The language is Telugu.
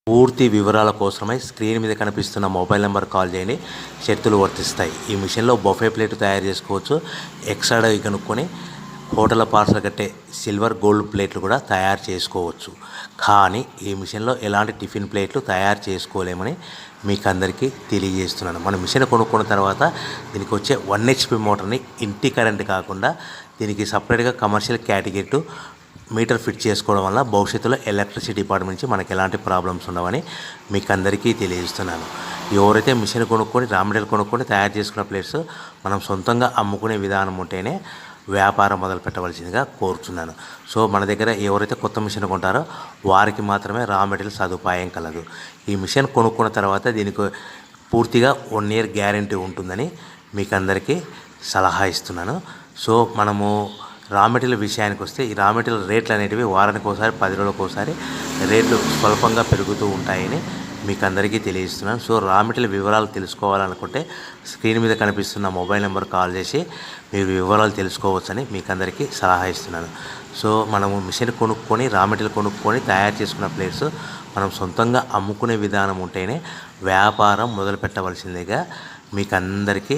పూర్తి వివరాల కోసమై స్క్రీన్ మీద కనిపిస్తున్న మొబైల్ నెంబర్ కాల్ చేయండి. షరతులు వర్తిస్తాయి. ఈ మిషన్లో బొఫే ప్లేట్ తయారు చేసుకోవచ్చు. ఎక్స్ట్రా డై కనుక్కొని హోటల్ పార్సల్ కట్టే సిల్వర్ గోల్డ్ ప్లేట్లు కూడా తయారు చేసుకోవచ్చు. కానీ ఈ మిషన్లో ఎలాంటి టిఫిన్ ప్లేట్లు తయారు చేసుకోలేమని మీకు అందరికీ తెలియజేస్తున్నాను. మన మిషన్ కొనుక్కున్న తర్వాత దీనికి వచ్చే 1 HP మోటార్ని ఇంటి కరెంట్ కాకుండా దీనికి సపరేట్గా కమర్షియల్ కేటగిరీ మీటర్ ఫిట్ చేసుకోవడం వల్ల భవిష్యత్తులో ఎలక్ట్రిసిటీ డిపార్ట్మెంట్ నుంచి మనకి ఎలాంటి ప్రాబ్లమ్స్ ఉండవని మీకు అందరికీ తెలియజేస్తున్నాను. ఎవరైతే మిషన్ కొనుక్కొని రా మెటీరియల్ కొనుక్కొని తయారు చేసుకున్న ప్లేట్స్ మనం సొంతంగా అమ్ముకునే విధానం ఉంటేనే వ్యాపారం మొదలు పెట్టవలసిందిగా కోరుతున్నాను. సో మన దగ్గర ఎవరైతే కొత్త మిషన్ కొంటారో వారికి మాత్రమే రా మెటీరియల్ సదుపాయం కలదు. ఈ మిషన్ కొనుక్కున్న తర్వాత దీనికి పూర్తిగా 1 year గ్యారంటీ ఉంటుందని మీకు అందరికీ సలహా ఇస్తున్నాను. సో మనము రా మెటీరియల్ విషయానికి వస్తే ఈ రా మెటీరియల్ రేట్లు అనేటివి వారానికి ఒకసారి 10 రోజులకు ఒకసారి రేట్లు స్వల్పంగా పెరుగుతూ ఉంటాయని మీకు అందరికీ తెలియజేస్తున్నాను. సో రా మెటీరియల్ వివరాలు తెలుసుకోవాలనుకుంటే స్క్రీన్ మీద కనిపిస్తున్న మొబైల్ నెంబర్ కాల్ చేసి మీరు వివరాలు తెలుసుకోవచ్చని మీకు అందరికీ సలహా ఇస్తున్నాను. సో మనము మిషన్ కొనుక్కొని రా మెటీరియల్ కొనుక్కొని తయారు చేసుకున్న ప్లేట్స్ మనం సొంతంగా అమ్ముకునే విధానం ఉంటేనే వ్యాపారం మొదలు పెట్టవలసిందిగా మీకు అందరికీ